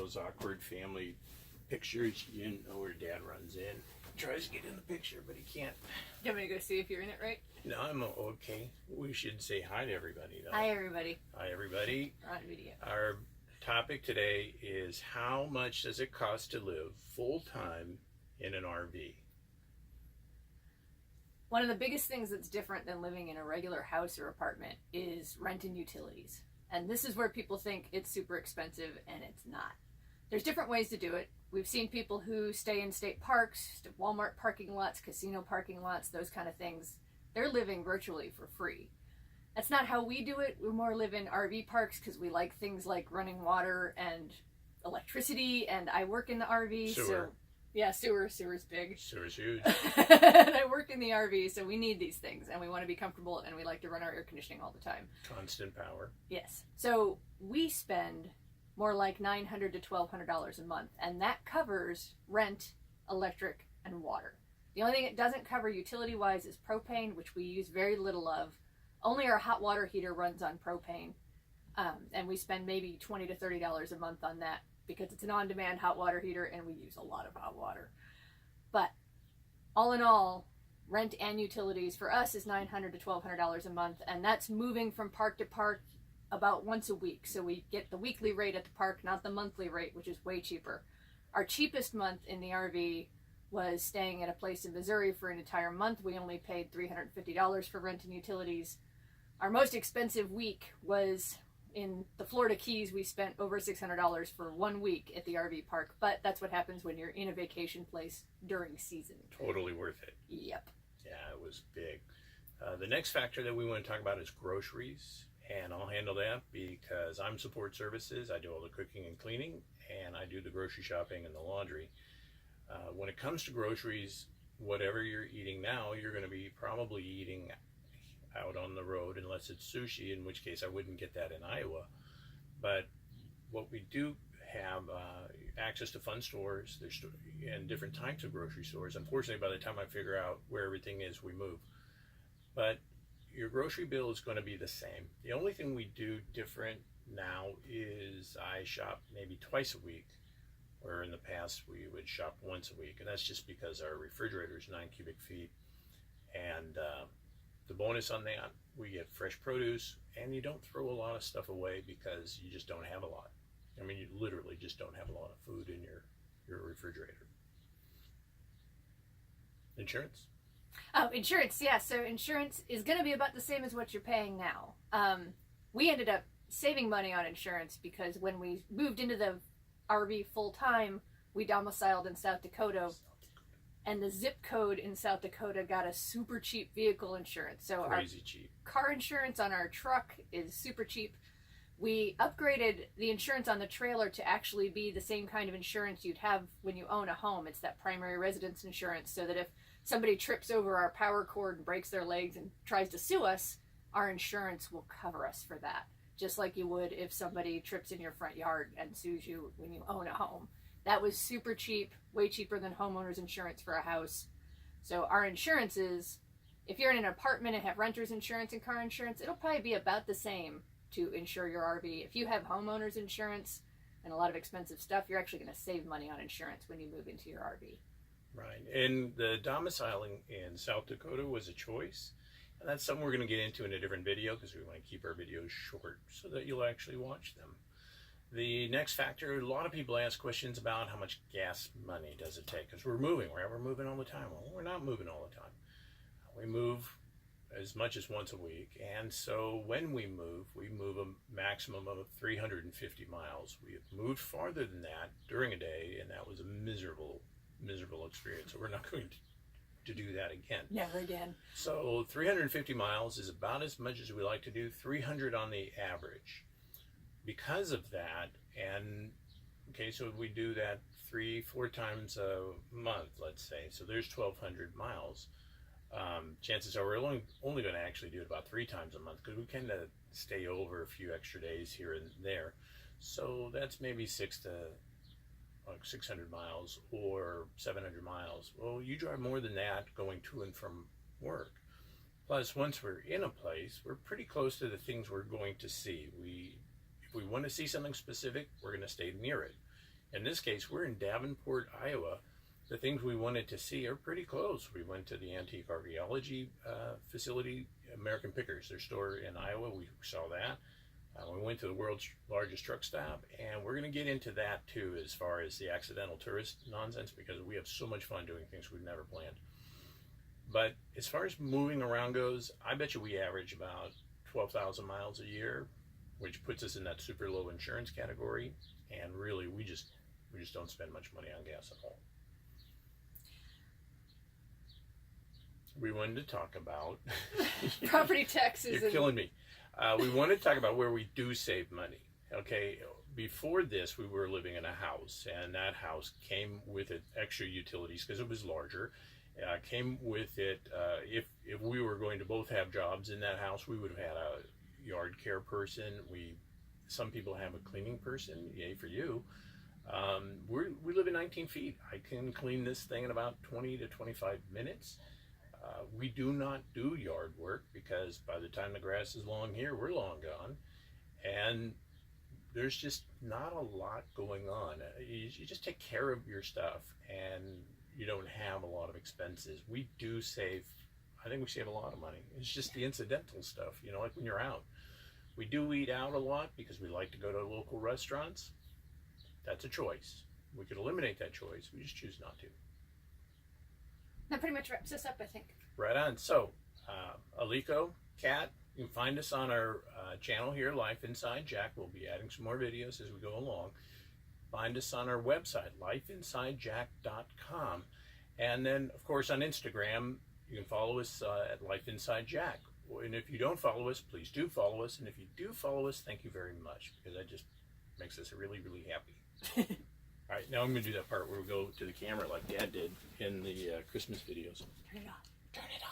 those awkward family pictures. You know where Dad runs in, tries to get in the picture, but he can't. Do you want me to go see if you're in it right? No, I'm okay. We should say hi to everybody, though. Hi, everybody. Hi, everybody. We're on video. Our topic today is how much does it cost to live full-time in an RV? One of the biggest things that's different than living in a regular house or apartment is rent and utilities. And this is where people think it's super expensive, and it's not. There's different ways to do it. We've seen people who stay in state parks, Walmart parking lots, casino parking lots, those kind of things. They're living virtually for free. That's not how we do it. We more live in RV parks because we like things like running water and electricity, and I work in the RV. Sewer. So yeah, sewer's big. Sewer's huge. And I work in the RV, so we need these things, and we want to be comfortable, and we like to run our air conditioning all the time. Constant power. Yes. So we spend more like $900 to $1,200 a month, and that covers rent, electric, and water. The only thing it doesn't cover utility-wise is propane, which we use very little of. Only our hot water heater runs on propane, and we spend maybe $20 to $30 a month on that because it's an on-demand hot water heater, and we use a lot of hot water. But all in all, rent and utilities for us is $900 to $1,200 a month, and that's moving from park to park about once a week. So we get the weekly rate at the park, not the monthly rate, which is way cheaper. Our cheapest month in the RV was staying at a place in Missouri for an entire month. We only paid $350 for rent and utilities. Our most expensive week was in the Florida Keys. We spent over $600 for 1 week at the RV park, but that's what happens when you're in a vacation place during season. Totally worth it. Yep. Yeah, it was big. The next factor that we want to talk about is groceries, and I'll handle that because I'm support services. I do all the cooking and cleaning, and I do the grocery shopping and the laundry. When it comes to groceries, whatever you're eating now, you're going to be probably eating out on the road, unless it's sushi, in which case I wouldn't get that in Iowa. But what we do have access to fun stores and different types of grocery stores. Unfortunately, by the time I figure out where everything is, we move. But your grocery bill is going to be the same. The only thing we do different now is I shop maybe twice a week, where in the past we would shop once a week, and that's just because our refrigerator is 9 cubic feet. And the bonus on that, we get fresh produce, and you don't throw a lot of stuff away because you just don't have a lot. I mean, you literally just don't have a lot of food in your refrigerator. Insurance? Oh, insurance, yeah. So insurance is going to be about the same as what you're paying now. We ended up saving money on insurance because when we moved into the RV full-time, we domiciled in South Dakota, and the zip code in South Dakota got us super cheap vehicle insurance. So Crazy cheap. Car insurance on our truck is super cheap. We upgraded the insurance on the trailer to actually be the same kind of insurance you'd have when you own a home. It's that primary residence insurance, so that if somebody trips over our power cord and breaks their legs and tries to sue us, our insurance will cover us for that, just like you would if somebody trips in your front yard and sues you when you own a home. That was super cheap, way cheaper than homeowners insurance for a house. So our insurance is, if you're in an apartment and have renter's insurance and car insurance, it'll probably be about the same to insure your RV. If you have homeowners insurance and a lot of expensive stuff, you're actually going to save money on insurance when you move into your RV. Right, and the domiciling in South Dakota was a choice, and that's something we're going to get into in a different video because we want to keep our videos short so that you'll actually watch them. The next factor, a lot of people ask questions about how much gas money does it take, because we're moving, right? We're moving all the time. Well, we're not moving all the time. We move as much as once a week, and so when we move a maximum of 350 miles. We have moved farther than that during a day, and that was a miserable experience, so we're not going to do that again. Never again. So 350 miles is about as much as we like to do, 300 on the average. Because of that, and okay, so we do that 3-4 times a month, let's say, so there's 1,200 miles. Chances are we're only going to actually do it about 3 times a month because we kind of stay over a few extra days here and there. So that's maybe 600 miles or 700 miles. Well, you drive more than that going to and from work. Plus, once we're in a place, we're pretty close to the things we're going to see. If we want to see something specific, we're going to stay near it. In this case, we're in Davenport, Iowa. The things we wanted to see are pretty close. We went to the Antique Archaeology facility, American Pickers, their store in Iowa. We saw that. We went to the world's largest truck stop, and we're going to get into that too as far as the accidental tourist nonsense, because we have so much fun doing things we've never planned. But as far as moving around goes, I bet you we average about 12,000 miles a year, which puts us in that super low insurance category. And really, we just don't spend much money on gas at all. We wanted to talk about property taxes. You're killing me. We wanted to talk about where we do save money. Okay, before this, we were living in a house, and that house came with it extra utilities because it was larger. Came with it, if we were going to both have jobs in that house, we would have had a yard care person. Some people have a cleaning person. Yay for you. We live in 19 feet. I can clean this thing in about 20 to 25 minutes. We do not do yard work because by the time the grass is long here, we're long gone. And there's just not a lot going on. You just take care of your stuff and you don't have a lot of expenses. We do save, I think we save a lot of money. It's just the incidental stuff, like when you're out. We do eat out a lot because we like to go to local restaurants. That's a choice. We could eliminate that choice. We just choose not to. That pretty much wraps us up, I think. Right on. So, Aliko, Kat, you can find us on our channel here, Lifeinsidejack. We'll be adding some more videos as we go along. Find us on our website, lifeinsidejack.com. And then, of course, on Instagram, you can follow us at Lifeinsidejack. And if you don't follow us, please do follow us. And if you do follow us, thank you very much, because that just makes us really, really happy. All right, now I'm going to do that part where we go to the camera like Dad did in the Christmas videos. Turn it off. Turn it off.